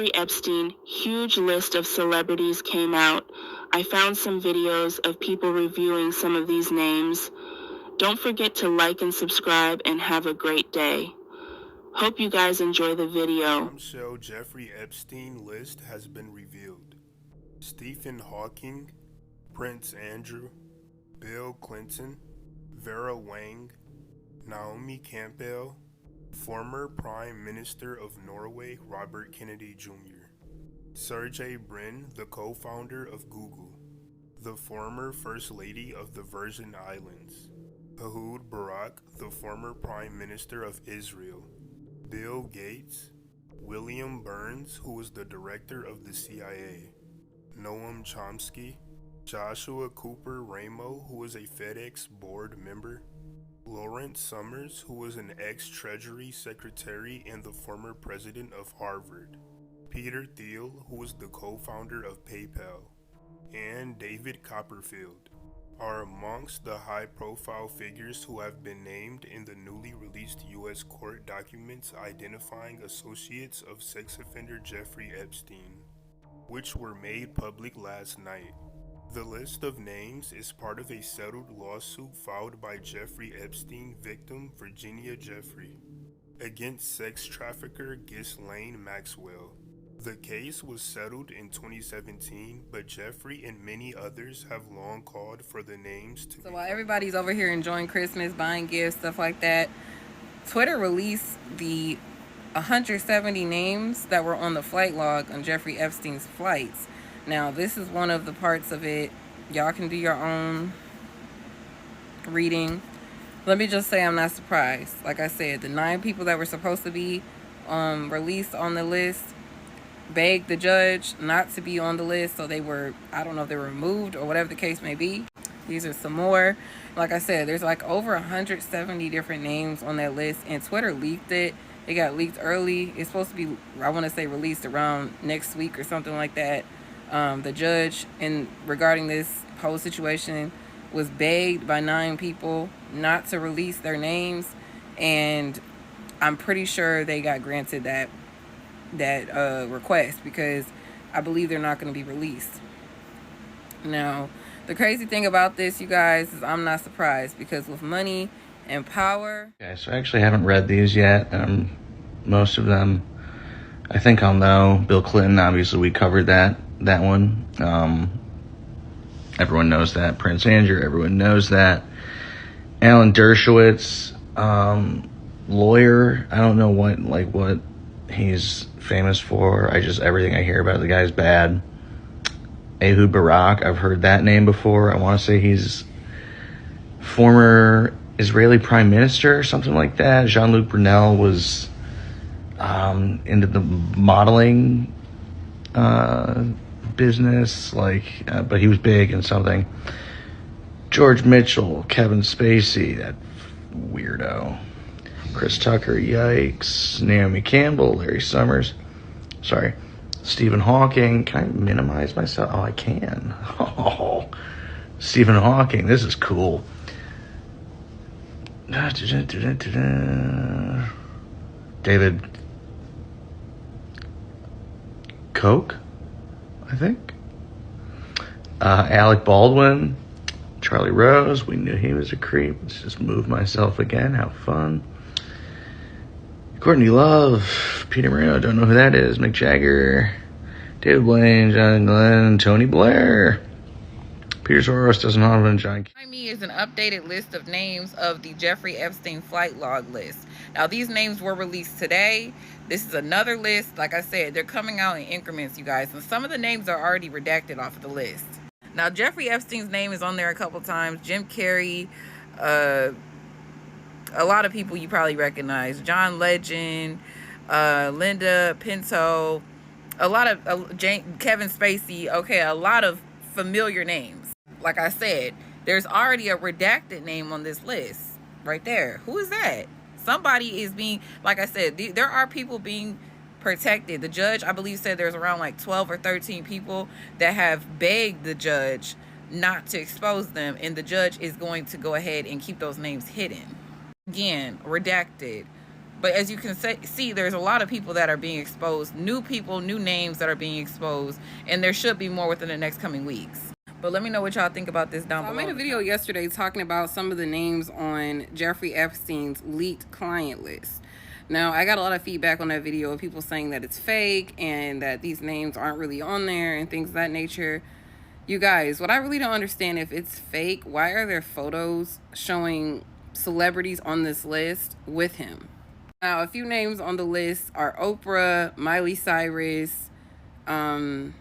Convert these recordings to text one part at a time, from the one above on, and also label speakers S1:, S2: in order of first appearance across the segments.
S1: Jeffrey Epstein huge list of celebrities came out, I found some videos of people reviewing some of these names. Don't forget to like and subscribe and have a great day. Hope you guys enjoy the video.
S2: Bombshell Jeffrey Epstein list has been revealed. Stephen Hawking, Prince Andrew, Bill Clinton, Vera Wang, Naomi Campbell, former Prime Minister of Norway Robert Kennedy Jr., Sergey Brin, the co-founder of Google, the former First Lady of the Virgin Islands, Ehud Barak, the former Prime Minister of Israel, Bill Gates, William Burns, who was the director of the CIA, Noam Chomsky, Joshua Cooper Ramo, who was a FedEx board member, Lawrence Summers, who was an ex-Treasury Secretary and the former president of Harvard, Peter Thiel, who was the co-founder of PayPal, and David Copperfield, are amongst the high-profile figures who have been named in the newly released U.S. court documents identifying associates of sex offender Jeffrey Epstein, which were made public last night. The list of names is part of a settled lawsuit filed by Jeffrey Epstein victim Virginia Jeffrey against sex trafficker Ghislaine Maxwell. The case was settled in 2017, but Jeffrey and many others have long called for the names to
S3: So while everybody's over here enjoying Christmas, buying gifts, stuff like that, Twitter released the 170 names that were on the flight log on Jeffrey Epstein's flights. Now, this is one of the parts of it. Y'all can do your own reading. Let me just say I'm not surprised. Like I said, the 9 people that were supposed to be released on the list begged the judge not to be on the list, so they were, I don't know if they were removed or whatever the case may be. These are some more. Like I said, there's like over 170 different names on that list, and Twitter leaked it. It got leaked early. It's supposed to be, I want to say, released around next week or something like that. The judge, regarding this whole situation, was begged by 9 people not to release their names, and I'm pretty sure they got granted that request, because I believe they're not going to be released. Now, the crazy thing about this, you guys, is I'm not surprised, because with money and power...
S4: Okay, so I actually haven't read these yet. Most of them, I think I'll know. Bill Clinton, obviously, we covered that one. Everyone knows that. Prince Andrew, everyone knows that. Alan Dershowitz, lawyer, I don't know what he's famous for. Everything I hear about the guy's bad. Ehud Barak, I've heard that name before. I want to say he's former Israeli prime minister or something like that. Jean-Luc Brunel was into the modeling business, but he was big in something. George Mitchell, Kevin Spacey, that weirdo. Chris Tucker, yikes. Naomi Campbell, Larry Summers. Sorry. Stephen Hawking. Can I minimize myself? Oh, I can. Oh, Stephen Hawking. This is cool. David Koch, I think. Alec Baldwin. Charlie Rose. We knew he was a creep. Let's just move myself again. Have fun. Courtney Love, Peter Marino, don't know who that is. Mick Jagger, David Blaine, John Glenn, Tony Blair, Peter Soros, Dustin Hoffman, John.
S3: Behind me is an updated list of names of the Jeffrey Epstein flight log list. Now, these names were released today. This is another list. Like I said, they're coming out in increments, you guys. And some of the names are already redacted off of the list. Now, Jeffrey Epstein's name is on there a couple times. Jim Carrey, a lot of people you probably recognize. John Legend, Linda Pinto, a lot of Kevin Spacey. Okay, a lot of familiar names. Like I said, there's already a redacted name on this list right there. Who is that? Somebody is being, like I said, there are people being protected. The judge, I believe, said there's around like 12 or 13 people that have begged the judge not to expose them, and the judge is going to go ahead and keep those names hidden. Again, redacted. But as you can see, there's a lot of people that are being exposed, new people, new names that are being exposed, and there should be more within the next coming weeks. But let me know what y'all think about this down below. I made a video yesterday talking about some of the names on Jeffrey Epstein's leaked client list. Now, I got a lot of feedback on that video of people saying that it's fake and that these names aren't really on there and things of that nature. You guys, what I really don't understand, if it's fake, why are there photos showing celebrities on this list with him? Now, a few names on the list are Oprah, Miley Cyrus, a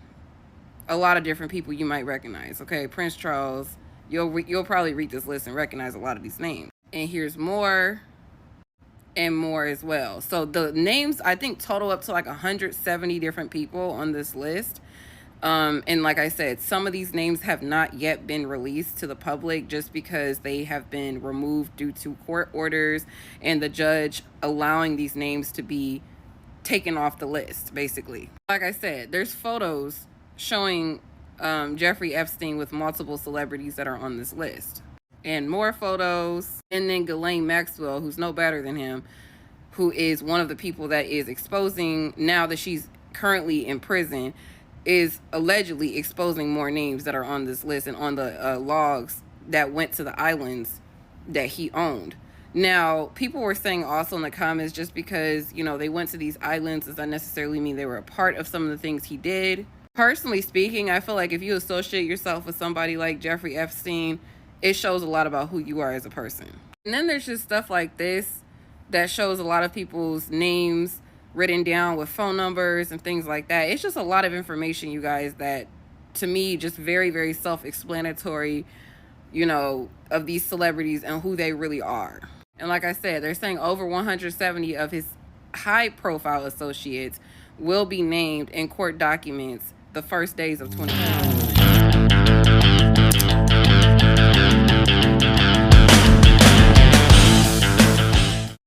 S3: lot of different people you might recognize. Okay, Prince Charles. You'll probably read this list and recognize a lot of these names. And here's more and more as well. So the names, I think, total up to like 170 different people on this list. And like I said, some of these names have not yet been released to the public just because they have been removed due to court orders and the judge allowing these names to be taken off the list, basically. Like I said, there's photos showing Jeffrey Epstein with multiple celebrities that are on this list. And more photos. And then Ghislaine Maxwell, who's no better than him, who is one of the people that is exposing, now that she's currently in prison, is allegedly exposing more names that are on this list and on the logs that went to the islands that he owned. Now, people were saying also in the comments, just because, you know, they went to these islands does not necessarily mean they were a part of some of the things he did. Personally speaking, I feel like if you associate yourself with somebody like Jeffrey Epstein, it shows a lot about who you are as a person. And then there's just stuff like this that shows a lot of people's names written down with phone numbers and things like that. It's just a lot of information, you guys, that to me just very, very self-explanatory, you know, of these celebrities and who they really are. And like I said, they're saying over 170 of his high-profile associates will be named in court documents the first days of 2020.